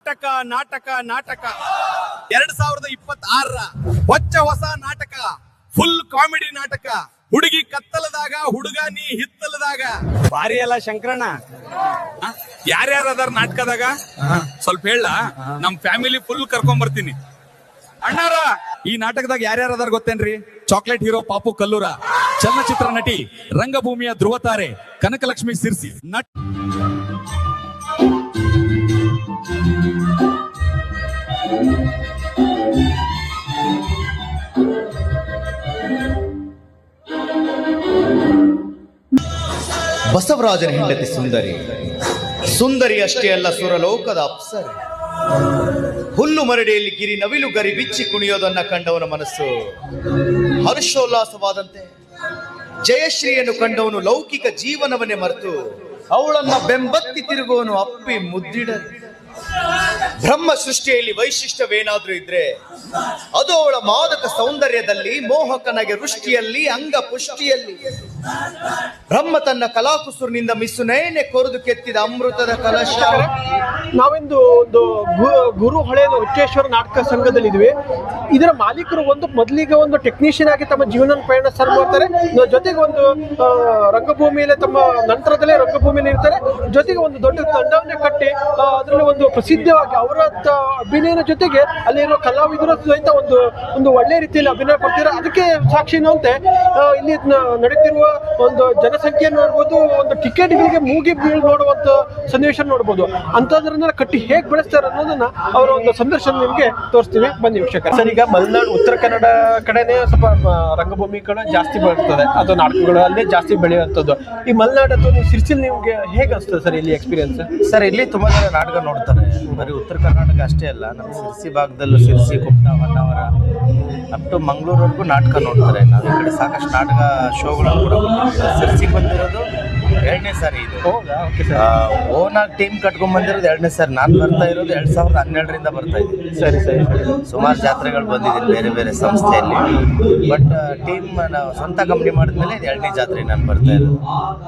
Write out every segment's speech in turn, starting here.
ನಾಟಕ ನಾಟಕ ನಾಟಕ 2026ರ ಹೊಸ ನಾಟಕ, ಫುಲ್ ಕಾಮಿಡಿ ನಾಟಕ. ಹುಡುಗಿ ಕತ್ತಲದಾಗ, ಹುಡುಗ ನೀ ಹಿತ್ತಲದಾಗ. ಭಾರಿ ಅಲ್ಲ ಶಂಕರಣ್ಣ? ಯಾರ್ಯಾರ ಅದಾರ ನಾಟಕದಾಗ ಸ್ವಲ್ಪ ಹೇಳ, ನಮ್ ಫ್ಯಾಮಿಲಿ ಫುಲ್ ಕರ್ಕೊಂಡ್ ಬರ್ತೀನಿ. ಅಣ್ಣಾರ, ಈ ನಾಟಕದಾಗ ಯಾರ್ಯಾರ ಅದಾರ ಗೊತ್ತೇನ್ರಿ? ಚಾಕ್ಲೇಟ್ ಹೀರೋ ಪಾಪು ಕಲ್ಲೂರ, ಚಲನಚಿತ್ರ ನಟಿ, ರಂಗಭೂಮಿಯ ಧ್ರುವತಾರೆ ಕನಕಲಕ್ಷ್ಮಿ ಸಿರ್ಸಿ, ನಟ್ ಬಸವರಾಜನ ಹೆಂಡತಿ ಸುಂದರಿ. ಸುಂದರಿ ಅಷ್ಟೇ ಅಲ್ಲ, ಸುರಲೋಕದ ಅಪ್ಸರೆ. ಹುಲ್ಲು ಮರಡಿಯಲ್ಲಿ ಗಿರಿ ನವಿಲು ಗರಿ ಬಿಚ್ಚಿ ಕುಣಿಯೋದನ್ನ ಕಂಡವನ ಮನಸ್ಸು ಹರ್ಷೋಲ್ಲಾಸವಾದಂತೆ. ಜಯಶ್ರೀಯನ್ನು ಕಂಡವನು ಲೌಕಿಕ ಜೀವನವನ್ನೇ ಮರೆತು ಅವಳನ್ನ ಬೆಂಬತ್ತಿ ತಿರುಗುವನು ಅಪ್ಪಿ ಮುದ್ದಿಡಲು. ಬ್ರಹ್ಮ ಸೃಷ್ಟಿಯಲ್ಲಿ ವೈಶಿಷ್ಟ್ಯವೇನಾದ್ರೂ ಇದ್ರೆ ಅದು ಅವಳ ಮಾದಕ ಸೌಂದರ್ಯದಲ್ಲಿ, ಮೋಹಕನಗೆ ವೃಷ್ಟಿಯಲ್ಲಿ, ಅಂಗ ಪುಷ್ಟಿಯಲ್ಲಿ. ಬ್ರಹ್ಮ ತನ್ನ ಕಲಾಕುಸುರಿನಿಂದ ಮಿಸುನೇನೆ ಕೊರೆದು ಕೆತ್ತಿದ ಅಮೃತದ ಕಲಶ. ನಾವಿಂದು ಒಂದು ಗುರು ಹಳೆಯ ಹುಚ್ಚೇಶ್ವರ ನಾಟಕ ಸಂಘದಲ್ಲಿ ಇದ್ವಿ. ಇದರ ಮಾಲೀಕರು ಮೊದಲಿಗೆ ಒಂದು ಟೆಕ್ನಿಷಿಯನ್ ಆಗಿ ತಮ್ಮ ಜೀವನ ಪಯಣ ಸರ್ ಮಾಡ್ತಾರೆ, ಜೊತೆಗೆ ಒಂದು ರಂಗಭೂಮಿಯಲ್ಲಿ ತಮ್ಮ ನಂತರದಲ್ಲೇ ರಂಗಭೂಮಿಯಲ್ಲಿ ಇರ್ತಾರೆ. ಜೊತೆಗೆ ಒಂದು ದೊಡ್ಡ ತಂಡವನ್ನೇ ಕಟ್ಟಿ ಅದರಲ್ಲಿ ಒಂದು ಪ್ರಸಿದ್ಧವಾಗಿ ಅವರ ಅಭಿನಯದ ಜೊತೆಗೆ ಅಲ್ಲಿರೋ ಕಲಾವಿದರ ಸಹಿತ ಒಂದು ಒಳ್ಳೆ ರೀತಿಯಲ್ಲಿ ಅಭಿನಯ ಕೊಡ್ತಾರೆ. ಅದಕ್ಕೆ ಸಾಕ್ಷಿನಂತೆ ಇಲ್ಲಿ ನಡೀತಿರುವ ಒಂದು ಜನಸಂಖ್ಯೆ ನೋಡ್ಬೋದು, ಒಂದು ಟಿಕೆಟ್ಗಳಿಗೆ ಮೂಗಿ ಬೀಳ್ ನೋಡುವಂತ ಸನ್ನಿವೇಶ ನೋಡ್ಬೋದು. ಅಂತದ್ರನ್ನ ಕಟ್ಟಿ ಹೇಗೆ ಬೆಳೆಸ್ತಾರೆ ಅನ್ನೋದನ್ನ ಅವರ ಒಂದು ಸಂದರ್ಶನ ನಿಮ್ಗೆ ತೋರಿಸ್ತೀವಿ, ಬನ್ನಿ ವೀಕ್ಷಕ. ಸರ್, ಈಗ ಮಲೆನಾಡು ಉತ್ತರ ಕನ್ನಡ ಕಡೆನೇ ಸ್ವಲ್ಪ ರಂಗಭೂಮಿ ಕಡೆ ಜಾಸ್ತಿ ಬರ್ತದೆ, ಅದು ನಾಟಕಗಳಲ್ಲೇ ಜಾಸ್ತಿ ಬೆಳೆಯುವಂಥದ್ದು. ಈ ಮಲೆನಾಡು ಅಥವಾ ನೀವು ಸಿರ್ಸಿಲ್ ನಿಮ್ಗೆ ಹೇಗೆ ಅನಿಸ್ತದೆ ಸರ್ ಇಲ್ಲಿ ಎಕ್ಸ್ಪೀರಿಯನ್ಸ್? ಸರ್, ಇಲ್ಲಿ ತುಂಬಾ ಜನ ನಾಟಕ ನೋಡ್ತಾರೆ. ಬರೀ ಉತ್ತರ ಕರ್ನಾಟಕ ಅಷ್ಟೇ ಅಲ್ಲ, ನಮ್ಮ ಸಿರ್ಸಿ ಭಾಗದಲ್ಲೂ, ಸಿರ್ಸಿ, ಕುಮಟಾ, ಹೊನ್ನಾವರ ಅಪ್ ಟು ಮಂಗಳೂರವರೆಗೂ ನಾಟಕ ನೋಡ್ತಾರೆ. ನಾವು ಈ ಕಡೆ ಸಾಕಷ್ಟು ನಾಟಕ ಶೋಗಳನ್ನು ಕೂಡ ಸಿರ್ಸಿಗೆ ಬಂದಿರೋದು 2ನೇ ಸಾರಿ ಇದು. ಓನಾಗಿ ಟೀಮ್ ಕಟ್ಕೊಂಡ್ ಬಂದಿರೋದು 2ನೇ ಸಾರಿ. ನಾನು ಬರ್ತಾ ಇರೋದು 2012ರಿಂದ ಬರ್ತಾ ಇದ್ದೀನಿ. ಸರಿ ಸರಿ. ಸುಮಾರು ಜಾತ್ರೆಗಳು ಬಂದಿದ್ದೀನಿ ಬೇರೆ ಬೇರೆ ಸಂಸ್ಥೆಯಲ್ಲಿ. ಬಟ್ ಟೀಮ್ ನಾವು ಸ್ವಂತ ಕಂಪ್ನಿ ಮಾಡಿದ್ಮೇಲೆ ಇದು 2ನೇ ಜಾತ್ರೆ ನಾನು ಬರ್ತಾ ಇರೋದು.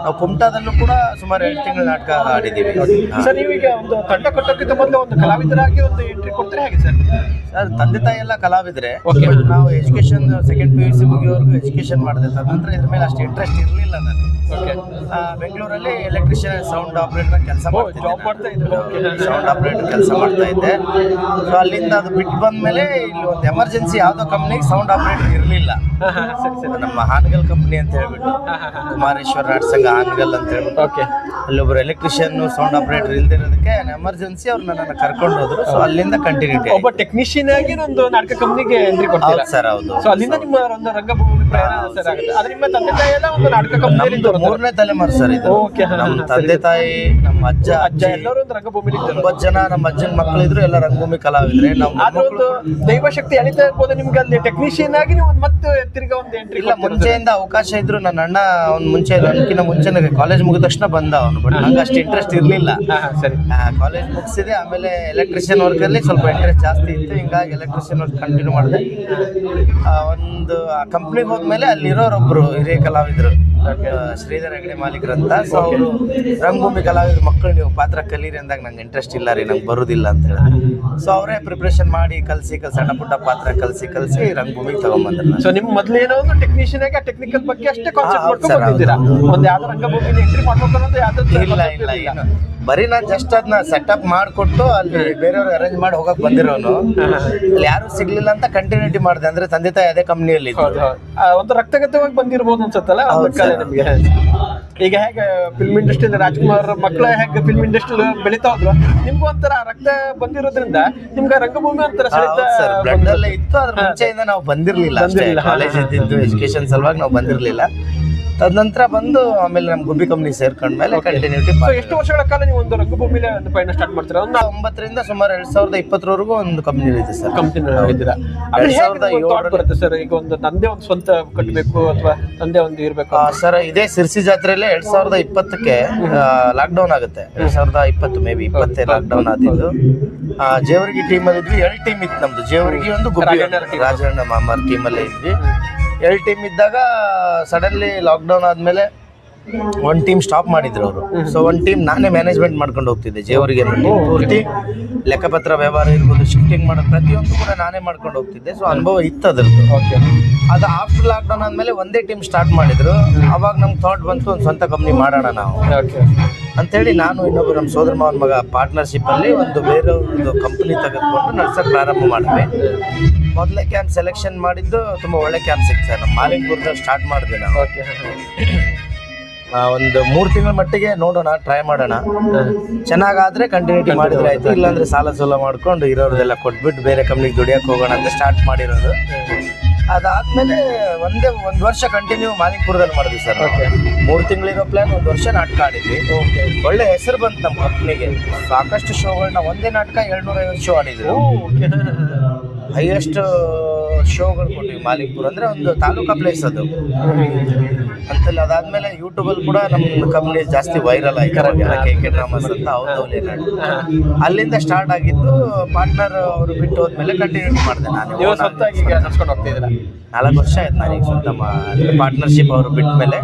ನಾವು ಕುಮಟಾದಲ್ಲೂ ಕೂಡ ಸುಮಾರು 2 ತಿಂಗಳು ನಾಟಕ ಆಡಿದ್ದೀವಿ. ಸರ್, ನೀವೀಗ ಒಂದು ತಂಡ ಕಟ್ಟೋಕ್ಕಿಂತ ಮೊದಲು ಒಂದು ಕಲಾವಿದರಾಗಿ ಒಂದು ಎಂಟ್ರಿ ಕೊಡ್ತಾರೆ ಹೇಗೆ ಸರ್? ಸರ್, ತಂದೆ ತಾಯಿ ಎಲ್ಲ ಕಲಾವಿದ್ರೆ. ನಾವು ಎಜುಕೇಶನ್ ಸೆಕೆಂಡ್ PUC ಮುಗಿಯೋವರೆಗೂ ಎಜುಕೇಶನ್ ಮಾಡಿದೆ. ತದನಂತರ ಇದ್ರ ಮೇಲೆ ಅಷ್ಟು ಇಂಟ್ರೆಸ್ಟ್ ಇರಲಿಲ್ಲ ನನಗೆ. ಬೆಂಗಳೂರಲ್ಲಿ ಎಲೆಕ್ಟ್ರಿಷಿಯನ್, ಸೌಂಡ್ ಆಪರೇಟರ್ ಕೆಲಸ ಸೌಂಡ್ ಆಪರೇಟರ್ ಕೆಲಸ ಮಾಡ್ತಾ ಇದ್ದೆ. ಸೊ ಅಲ್ಲಿಂದ ಅದು ಬಿಟ್ಟು ಬಂದ್ಮೇಲೆ ಇಲ್ಲಿ ಒಂದು ಎಮರ್ಜೆನ್ಸಿ ಯಾವುದೋ ಕಂಪ್ನಿಗೆ ಸೌಂಡ್ ಆಪರೇಟರ್ ಇರಲಿಲ್ಲ. ನಮ್ಮ ಹಾನಗಲ್ ಕಂಪ್ನಿ ಅಂತ ಹೇಳ್ಬಿಟ್ಟು, ಕುಮಾರೇಶ್ವರ ನಾಟಕ ಸಂಘ ಹಾನಗಲ್ ಅಂತ ಹೇಳ್ಬಿಟ್ಟು, ಅಲ್ಲೊಬ್ರು ಎಲೆಕ್ಟ್ರಿಷಿಯನ್ ಸೌಂಡ್ ಆಪರೇಟರ್ ಇಲ್ದಿರೋದಕ್ಕೆ ಎಮರ್ಜೆನ್ಸಿ ಅವ್ರು ನನ್ನನ್ನು ಕರ್ಕೊಂಡು ಹೋದ್ರು. ಸೊ ಅಲ್ಲಿಂದ ಕಂಟಿನ್ಯೂಟಿ. ಒಬ್ಬ ಟೆಕ್ನಿಷಿಯನ್ ಆಗಿ ಒಂದು ನಾಟಕ ಕಂಪ್ನಿಗೆ ಎಂಟ್ರಿ ಕೊಡ್ತಾರೆ ಸರ್. ಹೌದು. ಸೊ ಅಲ್ಲಿಂದ ನಿಮ್ಮ ಒಂದು ರಂಗಭೂಮಿ ಪ್ರಯಾಣ ಸರ್ ಆಗುತ್ತೆ. ಆದ್ರೆ ನಿಮ್ಮ ತಂದೆ ತಾಯಿ ಎಲ್ಲ ಒಂದು ನಾಟಕ ಕಂಪ್ನಿಯಲ್ಲಿ 3ನೇ ತಲೆಮಾರು ಸರ್ ಇದು. ನಮ್ಮ ತಂದೆ ತಾಯಿ, ನಮ್ಮ ಅಜ್ಜ ಎಲ್ಲರೂ ಒಂದು ರಂಗಭೂಮಿ 9 ಜನ ನಮ್ಮ ಅಜ್ಜನ ಮಕ್ಕಳಿದ್ರು, ಎಲ್ಲ ರಂಗಭೂಮಿ ಕಲಾವಿದ್ರೆ. ಒಂದು ದೈವ ಶಕ್ತಿ ಅಳಿತಾ ಇರ್ಬೋದು ನಿಮ್ಗೆ ಅಲ್ಲಿ ಟೆಕ್ನಿಷಿಯನ್ ಆಗಿ ನೀವು ಮತ್ತೆ ತಿರ್ಗಾ ಒಂದು ಎಂಟ್ರಿ. ಇಲ್ಲ, ಮುಂಚೆಯಿಂದ ಅವಕಾಶ ಇದ್ರು. ನನ್ನ ಅಣ್ಣ ಅವ್ನು ಮುಂಚೆ ನನಗಿನ್ನ ಮುಂಚೆನೆ ಕಾಲೇಜ್ ಮುಗಿದ ತಕ್ಷಣ ಬಂದ ಅವನು. ಬಟ್ ನಂಗೆ ಅಷ್ಟು ಇಂಟ್ರೆಸ್ಟ್ ಇರಲಿಲ್ಲ. ಸರಿ. ಕಾಲೇಜ್ ಮುಗಿಸಿದೆ, ಆಮೇಲೆ ಎಲೆಕ್ಟ್ರಿಷಿಯನ್ ವರ್ಕಲ್ಲಿ ಸ್ವಲ್ಪ ಇಂಟ್ರೆಸ್ಟ್ ಜಾಸ್ತಿ ಇತ್ತು. ಹಿಂಗಾಗಿ ಎಲೆಕ್ಟ್ರಿಷಿಯನ್ ವರ್ಕ್ ಕಂಟಿನ್ಯೂ ಮಾಡಿದೆ. ಒಂದು ಕಂಪ್ನಿಗೆ ಹೋದ್ಮೇಲೆ ಅಲ್ಲಿರೋರೊಬ್ರು ಹಿರಿಯ ಕಲಾವಿದರು, ಶ್ರೀಧರ್ ಹೆಗಡೆ ಮಾಲೀಕರಂತ. ಸೊ ಅವರು ರಂಗಭೂಮಿ ಕಲಾವಿದ್ರ ಮಕ್ಕಳು ನೀವು ಪಾತ್ರ ಕಲೀರಿ ಅಂದಾಗ ನಂಗೆ ಇಂಟ್ರೆಸ್ಟ್ ಇಲ್ಲ ರೀ, ನಂಗೆ ಬರೋದಿಲ್ಲ ಅಂತ ಹೇಳಿದ್ರು. ಸೊ ಅವರೇ ಪ್ರಿಪ್ರೇಷನ್ ಮಾಡಿ ಕಲಿಸಿ ಸಣ್ಣ ಪುಟ್ಟ ಪಾತ್ರ ಕಲಿಸಿ ರಂಗಭೂಮಿಗೆ ತಗೊಂಡ್ಬಂದ್ರು. ಸೊ ನಿಮ್ ಮೊದಲು ಏನೋ ಒಂದು ಟೆಕ್ನಿಷಿಯನ್ ಆಗಿ ಆ ಟೆಕ್ನಿಕಲ್ ಬಗ್ಗೆ ಅಷ್ಟೇ ಕಾನ್ಸೆಪ್ಟ್ ಮಾಡ್ಕೊಂಡು ಬಂದಿದ್ದೀರಾ. ಒಂದು ಯಾವ್ದು ರಂಗಭೂಮಿಲಿ ಎಂಟ್ರಿ ಮಾಡ್ಬೇಕು ಅನ್ನೋದು ಯಾವ್ದು ಇಲ್ಲ. ಬರೀ ನಾನು ಜಸ್ಟ್ ಅದನ್ನ ಸೆಟಪ್ ಮಾಡಿಕೊಟ್ಟು ಅಲ್ಲಿ ಬೇರೆಯವ್ರಿಗೆ ಅರೇಂಜ್ ಮಾಡಿ ಹೋಗಕ್ ಬಂದಿರೋನು. ಅಲ್ಲಿ ಯಾರು ಸಿಗ್ಲಿಲ್ಲ ಅಂತ ಕಂಟಿನ್ಯೂಟಿ ಮಾಡಿದೆ. ಅಂದ್ರೆ ತಂದೆ ತಾಯಿ ಅದೇ ಕಂಪ್ನಿಯಲ್ಲಿ ಒಂದು ರಕ್ತಗತವಾಗಿ ಬಂದಿರ್ಬೋದು ಅನ್ಸುತ್ತಲ್ಲ ನಿಮ್ಗೆ. ಈಗ ಹೇಗೆ ಫಿಲ್ಮ್ ಇಂಡಸ್ಟ್ರಿಯಲ್ಲಿ ರಾಜ್ಕುಮಾರ್ ಮಕ್ಕಳು ಹೇಗೆ ಫಿಲ್ಮ್ ಇಂಡಸ್ಟ್ರಿ ಬೆಳಿತಾ ಹೋದ್ರು, ನಿಮ್ಗೂ ಒಂಥರ ರಕ್ತ ಬಂದಿರೋದ್ರಿಂದ ನಿಮ್ಗೆ ರಂಗಭೂಮಿ ಒಂಥರ ಬ್ಲಡ್ ಅಲ್ಲೇ ಇತ್ತು. ಅದ್ರ ಮುಂಚೆಯಿಂದ ನಾವು ಬಂದಿರ್ಲಿಲ್ಲ. ಕಾಲೇಜ್ ಇದ್ದಿದ್ದು ಎಜುಕೇಶನ್ ಸಲುವಾಗಿ ನಾವು ಬಂದಿರ್ಲಿಲ್ಲ. ತದನಂತರ ಬಂದು ಆಮೇಲೆ ನಮ್ಮ ಗುಬ್ಬಿ ಕಂಪ್ನಿ ಸೇರ್ಕೊಂಡ್ಮೇಲೆ ಕಂಟಿನ್ಯೂಟಿ. ಎಷ್ಟು ವರ್ಷಗಳ ಕಾಲ ನೀವು ಒಂದು ರಂಗಭೂಮಿಲಿ ಪಯಣ ಸ್ಟಾರ್ಟ್ ಮಾಡ್ತೀರಾ? 2009ರಿಂದ ಸುಮಾರು 2020ವರೆಗೂ ಒಂದು ಕಂಪ್ನಿ ಇದೆ ಸರ್. ಕಂಪ್ನಿ ಇದ್ದೀರಾ? 2007 ಬರುತ್ತೆ ಸರ್. ಈಗ ಒಂದು ತಂದೆ ಒಂದು ಸ್ವಂತ ಕಟ್ಟಬೇಕು ಅಥವಾ ತಂದೆ ಒಂದು ಇರಬೇಕು ಸರ್. ಇದೇ ಸಿರ್ಸಿ ಜಾತ್ರೆಯಲ್ಲೇ 2020ಕ್ಕೆ ಲಾಕ್ಡೌನ್ ಆಗುತ್ತೆ. 2020 ಮೇ ಬಿ 20 ಲಾಕ್ಡೌನ್ ಆದಿದ್ದು. ಜೇವರ್ಗಿ ಟೀಮಲ್ಲಿ ಇದ್ವಿ. 2 ಟೀಮ್ ಇತ್ತು ನಮ್ದು. ಜೇವರ್ಗಿ ಒಂದು, ಗುಬ್ಬಿ ರಾಜಣ್ಣ ಮಾಮಾರ್ ಟೀಮಲ್ಲೇ ಇದ್ವಿ. 2 ಟೀಮ್ ಇದ್ದಾಗ ಸಡನ್ಲಿ ಲಾಕ್ಡೌನ್ ಆದ್ಮೇಲೆ ಒಂದು ಟೀಮ್ ಸ್ಟಾಪ್ ಮಾಡಿದ್ರು ಅವರು. ಸೊ ಒಂದು ಟೀಮ್ ನಾನೇ ಮ್ಯಾನೇಜ್ಮೆಂಟ್ ಮಾಡ್ಕೊಂಡು ಹೋಗ್ತಿದ್ದೆ. ಜೇವರಿಗೆ ಪೂರ್ತಿ ಲೆಕ್ಕಪತ್ರ ವ್ಯವಹಾರ ಇರ್ಬೋದು, ಶಿಫ್ಟಿಂಗ್ ಮಾಡೋದು ಪ್ರತಿಯೊಂದು ಕೂಡ ನಾನೇ ಮಾಡ್ಕೊಂಡು ಹೋಗ್ತಿದ್ದೆ. ಸೊ ಅನುಭವ ಇತ್ತು ಅದ್ರದ್ದು. ಅದು ಆಫ್ಟರ್ ಲಾಕ್ಡೌನ್ ಆದಮೇಲೆ ಒಂದೇ ಟೀಮ್ ಸ್ಟಾರ್ಟ್ ಮಾಡಿದ್ರು. ಅವಾಗ ನಮ್ಗೆ ಥಾಟ್ ಬಂತು ಒಂದು ಸ್ವಂತ ಕಂಪ್ನಿ ಮಾಡೋಣ ನಾವು ಅಂತೇಳಿ ನಾನು ಇನ್ನೊಬ್ಬರು ನಮ್ಮ ಸೋದರ ಮಾವನ ಮಗ ಪಾರ್ಟ್ನರ್ಶಿಪ್ಪಲ್ಲಿ ಒಂದು ಬೇರೆ ಒಂದು ಕಂಪ್ನಿ ತೆಗೆದುಕೊಂಡು ನಡ್ಸೋಕೆ ಪ್ರಾರಂಭ ಮಾಡಿದ್ವಿ. ಮೊದಲೇ ಕ್ಯಾಂಪ್ ಸೆಲೆಕ್ಷನ್ ಮಾಡಿದ್ದು ತುಂಬ ಒಳ್ಳೆ ಕ್ಯಾಂಪ್ ಸಿಕ್ತು ಸರ್. ನಮ್ಮ ಮಾಲಿಂಗ್ಪುರದಲ್ಲಿ ಸ್ಟಾರ್ಟ್ ಮಾಡಿದ್ವಿ ನಾವು. ಒಂದು 3 ತಿಂಗಳ ಮಟ್ಟಿಗೆ ನೋಡೋಣ, ಟ್ರೈ ಮಾಡೋಣ. ಚೆನ್ನಾಗಾದ್ರೆ ಕಂಟಿನ್ಯೂಟಿ ಮಾಡಿದ್ರೆ ಆಯ್ತು, ಇಲ್ಲಾಂದ್ರೆ ಸಾಲ ಸೋಲ ಮಾಡ್ಕೊಂಡು ಇರೋದೆಲ್ಲ ಕೊಟ್ಬಿಟ್ಟು ಬೇರೆ ಕಂಪ್ನಿಗೆ ದುಡಿಯಕ್ಕೆ ಹೋಗೋಣ ಅಂತ ಸ್ಟಾರ್ಟ್ ಮಾಡಿರೋದು. ಅದಾದ್ಮೇಲೆ ಒಂದು ವರ್ಷ ಕಂಟಿನ್ಯೂ ಮಾಲಿಂಗ್ಪುರದಲ್ಲಿ ಮಾಡಿದ್ವಿ ಸರ್. 3 ತಿಂಗಳಿರೋ ಪ್ಲಾನ್ 1 ವರ್ಷ ನಾಟಕ ಆಡಿದ್ವಿ. ಒಳ್ಳೆ ಹೆಸರು ಬಂತು ನಮ್ಮ ಕಂಪ್ನಿಗೆ. ಸಾಕಷ್ಟು ಶೋಗಳನ್ನ, ಒಂದೇ ನಾಟಕ 750 ಶೋ ಆಡಿದ್ರು. ಹೈಯೆಸ್ಟ್ ಶೋಗಳು ಕೊಟ್ಟಿವಿ ಮಾಲಿಂಗ್ಪುರ ಅಂದ್ರೆ ಒಂದು ತಾಲೂಕಾ ಪ್ಲೇಸ್ ಅದು ಅಂತಲ್ಲ. ಅದಾದ್ಮೇಲೆ ಯೂಟ್ಯೂಬಲ್ಲಿ ಕೂಡ ನಮ್ಮ ಕಂಪ್ನಿ ಜಾಸ್ತಿ ವೈರಲ್ ಆಯ್ತು. KK ಡ್ರಾಮಾಸ್ ಅಂತ ಹೌದೌಲಿ ಅಲ್ಲಿಂದ ಸ್ಟಾರ್ಟ್ ಆಗಿದ್ದು. ಪಾರ್ಟ್ನರ್ ಅವರು ಬಿಟ್ಟು ಹೋದ್ಮೇಲೆ ಕಂಟಿನ್ಯೂ ಮಾಡಿದೆ ನಾನು. 4 ವರ್ಷ ಆಯ್ತು ನನಗೆ ಸ್ವಂತ ಪಾರ್ಟ್ನರ್ಶಿಪ್. ಅವರು ಬಿಟ್ಟ ಮೇಲೆ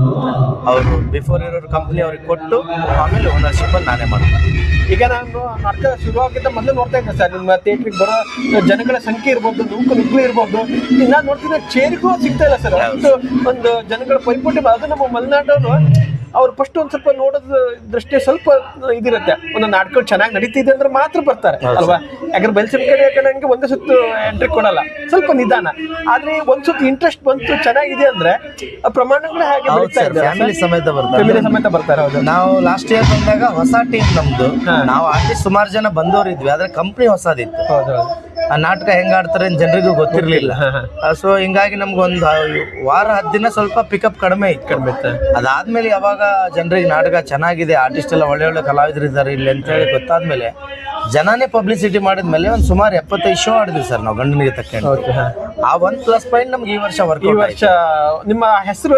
ಅವರು ಬಿಫೋರ್ ಇರೋರು ಕಂಪ್ನಿ ಅವ್ರಿಗೆ ಕೊಟ್ಟು ಆಮೇಲೆ ಓನರ್ಶಿಪ್ಪಲ್ಲಿ ನಾನೇ ಮಾಡಿದೆ. ಈಗ ನಾನು ನಾಟಕ ಶುರುವಾಗಿದ್ದ ಮೊದಲು ನೋಡ್ತಾ ಇದ್ದೆ ಸರ್, ನಿಮ್ಮ ಥಿಯೇಟ್ರಿಗೆ ಬರೋ ಜನಗಳ ಸಂಖ್ಯೆ ಇರ್ಬೋದು, ನುಗ್ಗು ಇರ್ಬೋದು. ಈಗ ನಾನು ನೋಡ್ತಿದ್ದೆ ಚೇರಿಗೂ ಸಿಗ್ತಾ ಇಲ್ಲ ಸರ್. ಒಂದು ಜನಗಳ ಪೈಪೋಟಿ. ಅದು ನಮ್ಮ ಮಲೆನಾಡವರು ಅವ್ರು ಫಸ್ಟ್ ಒಂದು ಸ್ವಲ್ಪ ನೋಡೋದು ದೃಷ್ಟಿ ಸ್ವಲ್ಪ ಇದಿರುತ್ತೆ. ಒಂದು ನಾಟಕಗಳು ಚೆನ್ನಾಗಿ ನಡೀತಿದೆ ಅಂದ್ರೆ ಮಾತ್ರ ಬರ್ತಾರೆ ಅಲ್ವಾ. ಯಾಕಂದ್ರೆ ಬಯಲುಸೀಮೆ ಕಡೆ ನಂಗೆ ಒಂದೇ ಸುತ್ತು ಎಂಟ್ರಿ ಕೊಡಲ್ಲ, ಸ್ವಲ್ಪ ನಿಧಾನ. ಆದ್ರೆ ಒಂದ್ ಸುತ್ತು ಇಂಟ್ರೆಸ್ಟ್ ಬಂತು ಚೆನ್ನಾಗಿದೆ ಅಂದ್ರೆ ಪ್ರಮಾಣಗಳು ಹಾಗೆ ಫ್ಯಾಮಿಲಿ ಸಮೇತ ಬರ್ತಾರೆ. ಹೌದು. ನಾವು ಲಾಸ್ಟ್ ಇಯರ್ ಬಂದಾಗ ಹೊಸ ಟೀಮ್ ನಮ್ದು. ನಾವು ಆರ್ಟಿಸ್ಟ್ ಸುಮಾರು ಜನ ಬಂದವರಿದ್ವಿ, ಆದ್ರೆ ಕಂಪ್ನಿ ಹೊಸದಿತ್ತು. ಆ ನಾಟಕ ಹೆಂಗ್ ಆಡ್ತಾರೆ ಜನರಿಗೂ ಗೊತ್ತಿರ್ಲಿಲ್ಲ. ಸೊ ಹಿಂಗಾಗಿ ನಮ್ಗೊಂದು ವಾರ 10 ದಿನ ಸ್ವಲ್ಪ ಪಿಕಪ್ ಕಡಿಮೆ ಇತ್ತು. ಅದಾದ್ಮೇಲೆ ಯಾವಾಗ ಜನರಿಗೆ ನಾಟಕ ಚೆನ್ನಾಗಿದೆ, ಆರ್ಟಿಸ್ಟ್ ಎಲ್ಲ ಒಳ್ಳೆ ಒಳ್ಳೆ ಕಲಾವಿದರು ಇದ್ದಾರೆ ಇಲ್ಲಿ ಅಂತ ಹೇಳಿ ಗೊತ್ತಾದ್ಮೇಲೆ ಜನನೇ ಪಬ್ಲಿಸಿಟಿ ಮಾಡಿದ್ಮೇಲೆ ಒಂದು ಸುಮಾರು 75 ಶೋ ಆಡಿದ್ವಿ ಸರ್ ನಾವು ಗಂಡನಿಗೆ ತಕ್ಕಂಡು. ಆ +1 ನಮ್ಗೆ ಈ ವರ್ಷ ನಿಮ್ಮ ಹೆಸರು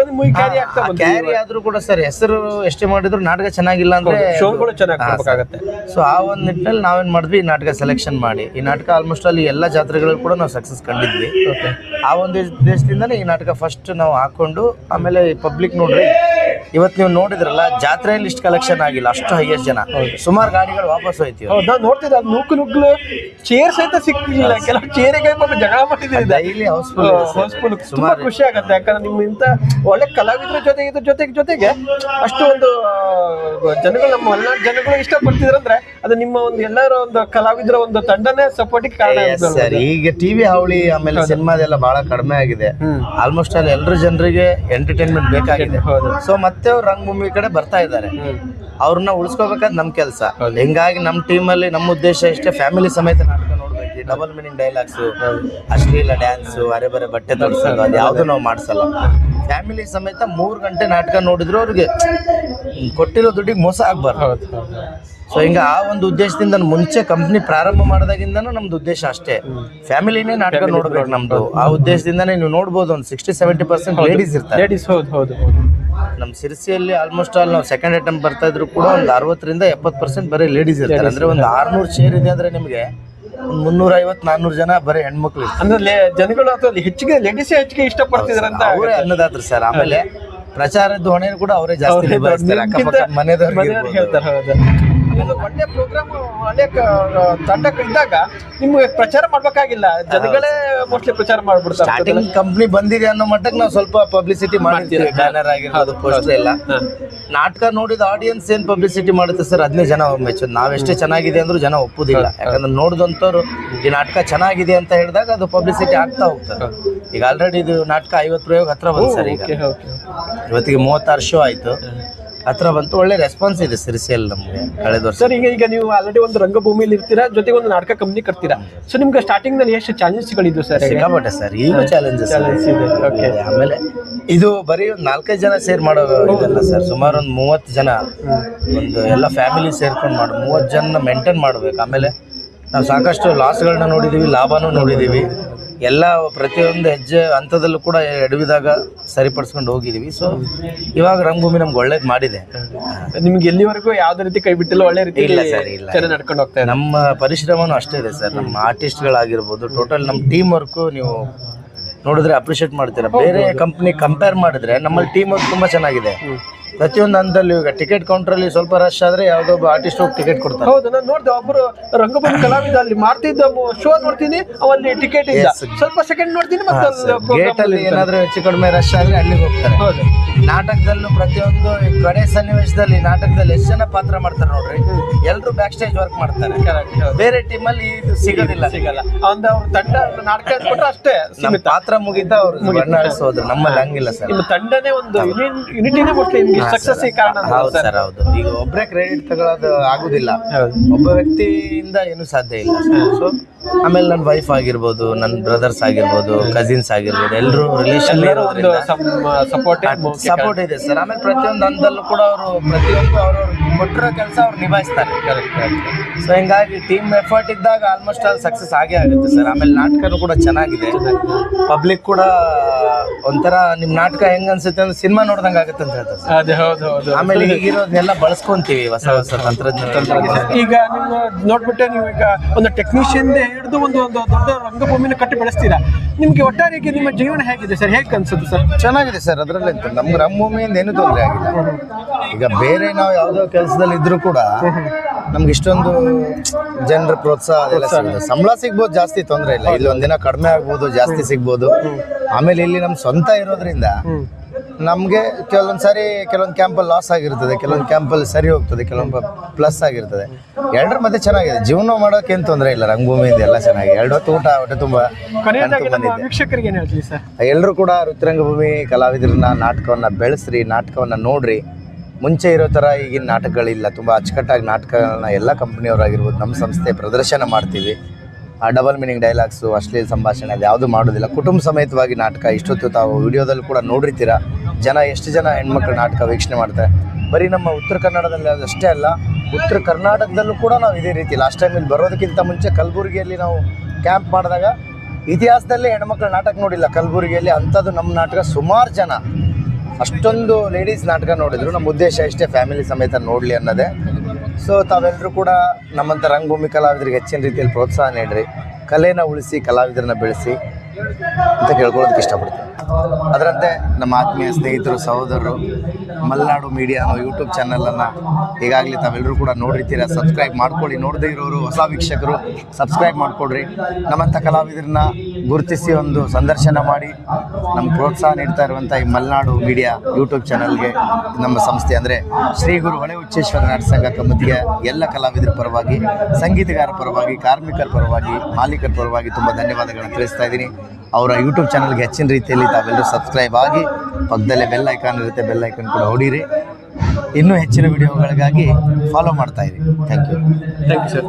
ಕ್ಯಾರಿ ಆದ್ರೂ ಕೂಡ ಸರ್, ಹೆಸರು ಎಷ್ಟೇ ಮಾಡಿದ್ರು ನಾಟಕ ಚೆನ್ನಾಗಿಲ್ಲ ಅಂದ್ರೆ ಶೋಗಳು ಚೆನ್ನಾಗಿ. ಸೊ ಆ ಒಂದು ನಿಟ್ಟಿನಲ್ಲಿ ನಾವೇನ್ ಮಾಡಿದ್ವಿ, ಈ ನಾಟಕ ಸೆಲೆಕ್ಷನ್ ಮಾಡಿ ಈ ನಾಟಕ ಆಲ್ಮೋಸ್ಟ್ ಅಲ್ಲಿ ಎಲ್ಲ ಜಾತ್ರೆಗಳು ಕೂಡ ನಾವು ಸಕ್ಸಸ್ ಕಂಡಿದ್ವಿ. ಆ ಒಂದು ದೇಶದಿಂದನೇ ಈ ನಾಟಕ ಫಸ್ಟ್ ನಾವು ಹಾಕೊಂಡು ಆಮೇಲೆ ಪಬ್ಲಿಕ್ ನೋಡ್ರಿ ಇವತ್ತು ನೀವು ನೋಡಿದ್ರಲ್ಲ ಜಾತ್ರೆಯಲ್ಲಿ ಇಷ್ಟು ಕಲೆಕ್ಷನ್ ಆಗಿಲ್ಲ, ಅಷ್ಟು ಹೈಯೆಸ್ಟ್ ಜನ. ಸುಮಾರು ಗಾಡಿಗಳು ವಾಪಸ್ ಹೋಯ್ತೀವಿ. ನೋಡ್ತಿದ್ದೆ ಅದು ನುಗ್ಗಲು ಚೇರ್ ಸಹಿತ ಸಿಕ್ಕಿಲ್ಲ. ಕೆಲವು ಚೇರಿಗೆ ಜಗಳ ಮಾಡಿದ್ರೆ ಡೈಲಿ ಹೌಸ್ಫುಲ್. ತುಂಬಾ ಖುಷಿ ಆಗುತ್ತೆ. ಯಾಕಂದ್ರೆ ನಿಮ್ಮ ಇಂತ ಒಳ್ಳೆ ಕಲಾವಿದರ ಜೊತೆಗೆ ಅಷ್ಟು ಒಂದು ಜನಗಳು, ನಮ್ಮ ಮಲೆನಾಡು ಜನಗಳು ಇಷ್ಟಪಡ್ತಿದ್ರಂದ್ರೆ ಅದು ನಿಮ್ಮ ಒಂದು ಎಲ್ಲರ ಒಂದು ಕಲಾವಿದರ ಒಂದು ತಂಡನೇ ಸಪೋರ್ಟಿಗೆ ಕಾರಣ. ಈಗ ಟಿವಿ ಹಾವಳಿ ಆಮೇಲೆ ಸಿನಿಮಾದೆಲ್ಲ ಬಹಳ ಕಡಿಮೆ ಆಗಿದೆ. ಆಲ್ಮೋಸ್ಟ್ ಅಲ್ಲಿ ಎಲ್ಲರ ಜನರಿಗೆ ಎಂಟರ್ಟೈನ್ಮೆಂಟ್ ಬೇಕಾಗಿದೆ. ಸೊ ಮತ್ತೆ ಅವ್ರು ರಂಗಭೂಮಿ ಕಡೆ ಬರ್ತಾ ಇದ್ದಾರೆ. ಅವ್ರನ್ನ ಉಳಿಸ್ಕೋಬೇಕಾದ್ ನಮ್ ಕೆಲಸ. ಹಿಂಗಾಗಿ ನಮ್ಮ ಟೀಮಲ್ಲಿ ನಮ್ಮ ಉದ್ದೇಶ ಇಷ್ಟೇ, ಫ್ಯಾಮಿಲಿ ಸಮೇತ ನಾಟಕ ನೋಡ್ಬೇಕು. ಡಬಲ್ ಮೀನಿಂಗ್ ಡೈಲಾಗ್ಸ್, ಅಶ್ಲೀಲ ಡ್ಯಾನ್ಸ್, ಅರೆ ಬರೆ ಬಟ್ಟೆ ತೊಡಿಸೋದು ಅದು ಯಾವ್ದು ನಾವು ಮಾಡ್ಸಲ್ಲ. ಫ್ಯಾಮಿಲಿ ಸಮೇತ 3 ಗಂಟೆ ನಾಟಕ ನೋಡಿದ್ರು ಅವ್ರಿಗೆ ಕೊಟ್ಟಿರೋ ದುಡ್ಡಿಗೆ ಮೋಸ ಆಗ್ಬಾರ್ದು. ಸೊ ಹಿಂಗ ಆ ಒಂದು ಉದ್ದೇಶದಿಂದ ಮುಂಚೆ ಕಂಪ್ನಿ ಪ್ರಾರಂಭ ಮಾಡಿದಾಗಿಂದನೂ ನಮ್ದು ಉದ್ದೇಶ ಅಷ್ಟೇ, ಫ್ಯಾಮಿಲಿನೇ ನಾಟಕ ನೋಡ್ಬೇಕು ನಮ್ದು. ಆ ಉದ್ದೇಶದಿಂದಾನೇ ನೀವು ನೋಡ್ಬೋದು ಒಂದು 60-70% ಲೇಡೀಸ್ ಇರ್ತಾರೆ. ನಮ್ಮ ಸಿರ್ಸಿಯಲ್ಲಿ ಆಲ್ಮೋಸ್ಟ್ ಆಲ್ ನಾವು ಸೆಕೆಂಡ್ ಐಟಮ್ ಬರ್ತಾ ಇದ್ರು ಕೂಡ ಒಂದು 60-70% ಬರೀ ಲೇಡೀಸ್ ಇರ್ತಾರೆ. ಅಂದ್ರೆ ಒಂದು 600 ಚೇರ್ ಇದೆ ಅಂದ್ರೆ ನಿಮಗೆ 350-400 ಜನ ಬರೀ ಹೆಣ್ಮಕ್ಳು ಅಂದ್ರೆ ಜನಗಳು. ಅಥವಾ ಹೆಚ್ಚಿಗೆ ಲೇಡೀಸ್ ಹೆಚ್ಚಿಗೆ ಇಷ್ಟಪಡ್ತಿದಾರೆ ಅಂತ ಅವರೇ ಅನ್ನದಾತ್ರ ಸರ್. ಆಮೇಲೆ ಪ್ರಚಾರದ ಹೊಣೆ ಕೂಡ ಅವರೇ ಜಾಸ್ತಿ ನಿಭಾಯಿಸ್ತಾರೆ, ಅಕ್ಕಪಕ್ಕ ಮನೆಯವ್ರಿಗೆ ಹೇಳ್ತಾರೆ. ಒಳ್ಳೆ ಪ್ರೋಗ್ರಾಮ್ ಒಳ್ಳೆ ತಂಡ ಇದ್ದಾಗ ನಿಮ್ಗೆ ಪ್ರಚಾರ ಮಾಡ್ಬೇಕಾಗಿಲ್ಲ, ಜನಗಳೇ ಮೋಸ್ಟ್ಲಿ ಪ್ರಚಾರ ಮಾಡ್ಬಿಡ್ತಾರೆ. ಸ್ಟಾರ್ಟಿಂಗ್ ಕಂಪ್ನಿ ಬಂದಿದೆ ಅನ್ನೋ ಮಟ್ಟಕ್ಕೆ ನಾವು ಸ್ವಲ್ಪ ಪಬ್ಲಿಸಿಟಿ ಮಾಡ್ತೀವಿ, ಬ್ಯಾನರ್ ಆಗಿರೋದು, ಪೋಸ್ಟರ್ ಎಲ್ಲ. ನಾಟಕ ನೋಡಿದ ಆಡಿಯನ್ಸ್ ಏನ್ ಪಬ್ಲಿಸಿಟಿ ಮಾಡುತ್ತೆ ಸರ್, ಅದನ್ನೇ ಜನ ಮೆಚ್ಚೋದು. ನಾವೆಷ್ಟೇ ಚೆನ್ನಾಗಿದೆ ಅಂದ್ರೂ ಜನ ಒಪ್ಪುದಿಲ್ಲ. ಯಾಕಂದ್ರೆ ನೋಡಿದಂಥವ್ರು ಈ ನಾಟಕ ಚೆನ್ನಾಗಿದೆ ಅಂತ ಹೇಳಿದಾಗ ಅದು ಪಬ್ಲಿಸಿಟಿ ಆಗ್ತಾ ಹೋಗ್ತಾರೆ. ಈಗ ಆಲ್ರೆಡಿ ಇದು ನಾಟಕ 50 ಪ್ರಯೋಗ ಹತ್ರ ಬಂತು ಸರ್. ಈಗ ಇವತ್ತಿಗೆ 36 ಶೋ ಆಯ್ತು, ಹತ್ರ ಬಂತು. ಒಳ್ಳೆ ರೆಸ್ಪಾನ್ಸ್ ಇದೆ ಸಿರಿಸಿಯಲ್ಲಿ ನಮಗೆ ಕಳೆದ ವರ್ಷ. ಸರ್ ಈಗ ನೀವು ಆಲ್ರೆಡಿ ಒಂದು ರಂಗಭೂಮಿಲಿ ಇರ್ತೀರಾ, ಜೊತೆಗೆ ಒಂದು ನಾಟಕ ಕಂಪ್ನಿ ಕಟ್ತೀರಾ. ಸೊ ನಿಮ್ಗೆ ಸ್ಟಾರ್ಟಿಂಗ್ ನಲ್ಲಿ ಎಷ್ಟು ಚಾಲೆಂಜ್ಗಳಿದ್ವು ಸರ್? ಸಿಕ್ಕಾಪಟ್ಟೆ ಸರ್, ಈಗ ಚಾಲೆಂಜಸ್ ಇದೆ. ಆಮೇಲೆ ಇದು ಬರೀ ಒಂದು 4-5 ಜನ ಸೇರ್ ಮಾಡೋ ಇದಲ್ಲ ಸರ್, ಸುಮಾರು ಒಂದು 30 ಜನ ಒಂದು ಎಲ್ಲ ಫ್ಯಾಮಿಲಿ ಸೇರ್ಕೊಂಡು ಮಾಡೋ 30 ಜನ ಮೇಂಟೈನ್ ಮಾಡ್ಬೇಕು. ಆಮೇಲೆ ನಾವು ಸಾಕಷ್ಟು ಲಾಸ್ಗಳನ್ನ ನೋಡಿದೀವಿ, ಲಾಭನೂ ನೋಡಿದೀವಿ. ಎಲ್ಲ ಪ್ರತಿಯೊಂದು ಹೆಜ್ಜೆ ಹಂತದಲ್ಲೂ ಕೂಡ ಎಡವಿದಾಗ ಸರಿಪಡಿಸ್ಕೊಂಡು ಹೋಗಿದೀವಿ. ಸೊ ಇವಾಗ ರಂಗಭೂಮಿ ನಮ್ಗೆ ಒಳ್ಳೇದು ಮಾಡಿದೆ. ನಿಮ್ಗೆ ಎಲ್ಲಿವರೆಗೂ ಯಾವ್ದೇ ರೀತಿ ಕೈ ಬಿಟ್ಟಿಲ್ಲ, ಒಳ್ಳೆ ರೀತಿ ಇಲ್ಲ ಸರ್, ಇಲ್ಲ ಚೆನ್ನಾಗಿ ನಡ್ಕೊಂಡು ಹೋಗ್ತಾ ಇದೆ. ನಮ್ಮ ಪರಿಶ್ರಮನೂ ಅಷ್ಟೇ ಇದೆ ಸರ್. ನಮ್ಮ ಆರ್ಟಿಸ್ಟ್ಗಳಾಗಿರ್ಬೋದು, ಟೋಟಲ್ ನಮ್ಮ ಟೀಮ್ ವರ್ಕು ನೀವು ನೋಡಿದ್ರೆ ಅಪ್ರಿಷಿಯೇಟ್ ಮಾಡ್ತೀರಾ. ಬೇರೆ ಕಂಪ್ನಿ ಕಂಪೇರ್ ಮಾಡಿದ್ರೆ ನಮ್ಮಲ್ಲಿ ಟೀಮ್ ವರ್ಕ್ ತುಂಬಾ ಚೆನ್ನಾಗಿದೆ. ಪ್ರತಿಯೊಂದು ಹಂತದಲ್ಲೂ ಈಗ ಟಿಕೆಟ್ ಕೌಂಟ್ರಲ್ಲಿ ಸ್ವಲ್ಪ ರಶ್ ಆದ್ರೆ ಯಾವುದೋ ಒಬ್ಬ ಆರ್ಟಿಸ್ಟ್ ಹೋಗಿ ಟಿಕೆಟ್ ಕೊಡ್ತಾರೆ. ಹೌದು, ನಾನು ನೋಡ್ದೆ ಒಬ್ರು ರಂಗಭೂಮಿ ಕಲಾವಿದ ಅಲ್ಲಿ ಮಾಡ್ತಿದ್ದ ಶೋ ನೋಡ್ತೀನಿ, ಅವಲ್ಲಿ ಟಿಕೆಟ್ ಇಲ್ಲ, ಸ್ವಲ್ಪ ಸೆಕೆಂಡ್ ನೋಡ್ತೀನಿ ಮತ್ತೆ ಗೇಟ್ ಅಲ್ಲಿ ಏನಾದ್ರೂ ಹೆಚ್ಚು ಕಡಿಮೆ ರಶ್ ಆದ್ರೆ ಅಲ್ಲಿಗೆ ಹೋಗ್ತಾರೆ. ಹೌದು. ನಾಟಕದಲ್ಲೂ ಪ್ರತಿಯೊಂದು ಈ ಕಡೆ ಸನ್ನಿವೇಶದಲ್ಲಿ ನಾಟಕದಲ್ಲಿ ಎಷ್ಟು ಜನ ಪಾತ್ರ ಮಾಡ್ತಾರೆ ನೋಡ್ರಿ, ಎಲ್ರು ಬ್ಯಾಕ್ ಸ್ಟೇಜ್ ವರ್ಕ್ ಮಾಡ್ತಾರೆ. ಬೇರೆ ಟೀಮ್ ಅಲ್ಲಿ ಇದು ಸಿಗೋದಿಲ್ಲ. ಸಿಗಲ್ಲ. ಒಂದು ಅವ್ರ ತಂಡ ನಾಟಕ ಅಂದ್ಬಿಟ್ರೆ ಅಷ್ಟೇ ನಮ್ಮ ಸೀಮಿತ. ಪಾತ್ರ ಮುಗಿತಾ ಅವ್ರು ಬಣ್ಣ ಅಳಿಸೋದ್ರು. ನಮ್ಮಲ್ಲಿ ಹಂಗಿಲ್ಲ ಸರ್. ನಿಮ್ಮ ತಂಡನೇ ಒಂದು ಯೂನಿಟಿನೇ ಮುಟ್ಲಿ ನಿಮ್ಗೆ ಸಕ್ಸಸ್ ಕಾರಣ. ಹೌದು ಸರ್, ಹೌದು. ಈಗ ಒಬ್ಬರೇ ಕ್ರೆಡಿಟ್ ತಗೊಳ್ಳೋದು ಆಗುದಿಲ್ಲ, ಒಬ್ಬ ವ್ಯಕ್ತಿಯಿಂದ ಏನು ಸಾಧ್ಯ ಇಲ್ಲ. ಸೊ ಆಮೇಲೆ ನನ್ನ ವೈಫ್ ಆಗಿರ್ಬೋದು, ನನ್ನ ಬ್ರದರ್ಸ್ ಆಗಿರ್ಬೋದು, ಕಸಿನ್ಸ್ ಆಗಿರ್ಬೋದು, ಎಲ್ಲರೂ ರಿಲೇಷನ್ ಸಪೋರ್ಟ್ ಇದೆ ಸರ್. ಆಮೇಲೆ ಪ್ರತಿಯೊಂದು ಹಂತದಲ್ಲೂ ಕೂಡ ಅವರು ಪ್ರತಿಯೊಂದು ಅವ್ರವ್ರು ಕೊಟ್ಟಿರೋ ಕೆಲಸ ಅವ್ರು ನಿಭಾಯಿಸ್ತಾರೆ. ಸೊ ಹಿಂಗಾಗಿ ಟೀಮ್ ಎಫರ್ಟ್ ಇದ್ದಾಗ ಆಲ್ಮೋಸ್ಟ್ ಆಲ್ ಸಕ್ಸಸ್ ಆಗೇ ಆಗುತ್ತೆ ಸರ್. ಆಮೇಲೆ ನಾಟಕನೂ ಕೂಡ ಚೆನ್ನಾಗಿದೆ, ಪಬ್ಲಿಕ್ ಕೂಡ ಒಂಥರ ನಿಮ್ ನಾಟಕ ಹೆಂಗ್ ಅನ್ಸುತ್ತೆ ಅಂದ್ರೆ ಸಿನಿಮಾ ನೋಡ್ದಂಗೆ ಆಗುತ್ತೆ ಅಂತ ಹೇಳ್ತಾರೆ ಸರ್. ಅದೇ ಹೌದು ಹೌದು. ಆಮೇಲೆ ಈಗಿರೋದನ್ನೆಲ್ಲ ಬಳಸ್ಕೊಂತೀವಿ, ಹೊಸ ಹೊಸ ತಂತ್ರಜ್ಞಾನ. ಈಗ ನಿಮ್ಮ ನೋಡ್ಬಿಟ್ಟೆ ನೀವು ಈಗ ಒಂದು ಟೆಕ್ನಿಷಿಯನ್ ಹಿಡಿದು ಒಂದು ದೊಡ್ಡ ರಂಗಭೂಮಿನ ಕಟ್ಟಿ ಬೆಳೆಸ್ತೀರಾ. ನಿಮ್ಗೆ ಒಟ್ಟಾರೆಗೆ ನಿಮ್ಮ ಜೀವನ ಹೇಗಿದೆ ಸರ್, ಹೇಗೆ ಅನ್ಸುತ್ತೆ ಸರ್? ಚೆನ್ನಾಗಿದೆ ಸರ್. ಅದರಲ್ಲಿ ನಮ್ಗೆ ರಂಗಭೂಮಿಯಿಂದ ಏನೂ ತೊಂದರೆ ಆಗಿಲ್ಲ. ಈಗ ಬೇರೆ ನಾವು ಯಾವುದೋ ಕೆಲಸದಲ್ಲಿ ಇದ್ರೂ ಕೂಡ ನಮ್ಗೆ ಇಷ್ಟೊಂದು ಜನರ ಪ್ರೋತ್ಸಾಹ ಅದೆಲ್ಲ ಸಿಗುತ್ತೆ. ಸಂಬಳ ಸಿಗ್ಬೋದು, ಜಾಸ್ತಿ ತೊಂದರೆ ಇಲ್ಲ. ಇಲ್ಲಿ ಒಂದಿನ ಕಡಿಮೆ ಆಗ್ಬೋದು, ಜಾಸ್ತಿ ಸಿಗ್ಬೋದು. ಆಮೇಲೆ ಇಲ್ಲಿ ನಮ್ಮ ಸ್ವಂತ ಇರೋದ್ರಿಂದ ನಮಗೆ ಕೆಲವೊಂದ್ಸಾರಿ ಕೆಲವೊಂದು ಕ್ಯಾಂಪಲ್ಲಿ ಲಾಸ್ ಆಗಿರ್ತದೆ, ಕೆಲವೊಂದು ಕ್ಯಾಂಪಲ್ಲಿ ಸರಿ ಹೋಗ್ತದೆ, ಕೆಲವೊಂದು ಪ್ಲಸ್ ಆಗಿರ್ತದೆ. ಎರಡರ ಮಧ್ಯೆ ಚೆನ್ನಾಗಿದೆ. ಜೀವನ ಮಾಡೋಕೆ ಏನು ತೊಂದರೆ ಇಲ್ಲ. ರಂಗಭೂಮಿಯಿಂದ ಎಲ್ಲ ಚೆನ್ನಾಗಿದೆ. ಎರಡು ಹೊತ್ತು ಊಟ, ಹೊಟ್ಟೆ ತುಂಬ ವೀಕ್ಷಕರಿಗೆ ಏನು ಹೇಳ್ತೀವಿ ಸರ್? ಎಲ್ಲರೂ ಕೂಡ ರಂಗಭೂಮಿ ಕಲಾವಿದರನ್ನ ನಾಟಕವನ್ನು ಬೆಳೆಸ್ರಿ, ನಾಟಕವನ್ನು ನೋಡ್ರಿ. ಮುಂಚೆ ಇರೋ ಥರ ಈಗಿನ ನಾಟಕಗಳಿಲ್ಲ. ತುಂಬ ಅಚ್ಚುಕಟ್ಟಾಗಿ ನಾಟಕಗಳನ್ನ ಎಲ್ಲ ಕಂಪ್ನಿಯವರಾಗಿರ್ಬೋದು, ನಮ್ಮ ಸಂಸ್ಥೆ ಪ್ರದರ್ಶನ ಮಾಡ್ತೀವಿ. ಆ ಡಬಲ್ ಮೀನಿಂಗ್ ಡೈಲಾಗ್ಸು, ಅಶ್ಲೀಲ ಸಂಭಾಷಣೆ ಅದು ಯಾವುದೂ ಮಾಡೋದಿಲ್ಲ. ಕುಟುಂಬ ಸಮೇತವಾಗಿ ನಾಟಕ ಇಷ್ಟೊತ್ತು ತಾವು ವಿಡಿಯೋದಲ್ಲಿ ಕೂಡ ನೋಡಿರ್ತೀರ. ಎಷ್ಟು ಜನ ಹೆಣ್ಮಕ್ಳು ನಾಟಕ ವೀಕ್ಷಣೆ ಮಾಡ್ತಾರೆ. ಬರೀ ನಮ್ಮ ಉತ್ತರ ಕನ್ನಡದಲ್ಲಿ ಅದಷ್ಟೇ ಅಲ್ಲ, ಉತ್ತರ ಕರ್ನಾಟಕದಲ್ಲೂ ಕೂಡ ನಾವು ಇದೇ ರೀತಿ ಲಾಸ್ಟ್ ಟೈಮ್ ಇಲ್ಲಿ ಬರೋದಕ್ಕಿಂತ ಮುಂಚೆ ಕಲಬುರಗಿಯಲ್ಲಿ ನಾವು ಕ್ಯಾಂಪ್ ಮಾಡಿದಾಗ ಇತಿಹಾಸದಲ್ಲಿ ಹೆಣ್ಮಕ್ಳು ನಾಟಕ ನೋಡಿಲ್ಲ ಕಲಬುರಗಿಯಲ್ಲಿ. ಅಂಥದ್ದು ನಮ್ಮ ನಾಟಕ ಸುಮಾರು ಜನ ಅಷ್ಟೊಂದು ಲೇಡೀಸ್ ನಾಟಕ ನೋಡಿದ್ರು. ನಮ್ಮ ಉದ್ದೇಶ ಇಷ್ಟೇ, ಫ್ಯಾಮಿಲಿ ಸಮೇತ ನೋಡಲಿ ಅನ್ನೋದೇ. ಸೊ ತಾವೆಲ್ಲರೂ ಕೂಡ ನಮ್ಮಂಥ ರಂಗಭೂಮಿ ಕಲಾವಿದರಿಗೆ ಹೆಚ್ಚಿನ ರೀತಿಯಲ್ಲಿ ಪ್ರೋತ್ಸಾಹ ನೀಡ್ರಿ, ಕಲೆನ ಉಳಿಸಿ, ಕಲಾವಿದರನ್ನ ಬೆಳೆಸಿ ಅಂತ ಕೇಳ್ಕೊಳ್ಳೋದಕ್ಕೆ ಇಷ್ಟಪಡ್ತೀನಿ. ಅದರಂತೆ ನಮ್ಮ ಆತ್ಮೀಯ ಸ್ನೇಹಿತರು, ಸಹೋದರರು, ಮಲೆನಾಡು ಮೀಡಿಯಾ ಅನ್ನೋ ಯೂಟ್ಯೂಬ್ ಚಾನಲನ್ನು ಈಗಾಗಲೇ ತಾವೆಲ್ಲರೂ ಕೂಡ ನೋಡಿರ್ತೀರ. ಸಬ್ಸ್ಕ್ರೈಬ್ ಮಾಡ್ಕೊಳ್ಳಿ. ನೋಡದೇ ಇರೋರು, ಹೊಸ ವೀಕ್ಷಕರು ಸಬ್ಸ್ಕ್ರೈಬ್ ಮಾಡಿಕೊಡ್ರಿ. ನಮ್ಮಂಥ ಕಲಾವಿದರನ್ನ ಗುರುತಿಸಿ ಒಂದು ಸಂದರ್ಶನ ಮಾಡಿ ನಮ್ಗೆ ಪ್ರೋತ್ಸಾಹ ನೀಡ್ತಾ ಇರುವಂಥ ಈ ಮಲೆನಾಡು ಮೀಡಿಯಾ ಯೂಟ್ಯೂಬ್ ಚಾನಲ್ಗೆ ನಮ್ಮ ಸಂಸ್ಥೆ ಅಂದರೆ ಶ್ರೀ ಗುರು ಹೊಳೆ ಹುಚ್ಚೇಶ್ವರ ನಾಟಕ ಸಂಘ ಕಮಿಟಿಯ ಎಲ್ಲ ಕಲಾವಿದರ ಪರವಾಗಿ, ಸಂಗೀತಗಾರರ ಪರವಾಗಿ, ಕಾರ್ಮಿಕರ ಪರವಾಗಿ, ಮಾಲೀಕರ ಪರವಾಗಿ ತುಂಬ ಧನ್ಯವಾದಗಳನ್ನು ತಿಳಿಸ್ತಾ ಇದ್ದೀನಿ. ಅವರ ಯೂಟ್ಯೂಬ್ ಚಾನಲ್ಗೆ ಹೆಚ್ಚಿನ ರೀತಿಯಲ್ಲಿ ತಾವೆಲ್ಲರೂ ಸಬ್ಸ್ಕ್ರೈಬ್ ಆಗಿ, ಪಕ್ಕದಲ್ಲೇ ಬೆಲ್ ಐಕಾನ್ ಇರುತ್ತೆ, ಬೆಲ್ ಐಕಾನ್ ಕೂಡ ಹೊಡೀರಿ. ಇನ್ನೂ ಹೆಚ್ಚಿನ ವಿಡಿಯೋಗಳಿಗಾಗಿ ಫಾಲೋ ಮಾಡ್ತಾ ಇರಿ. Thank you sir.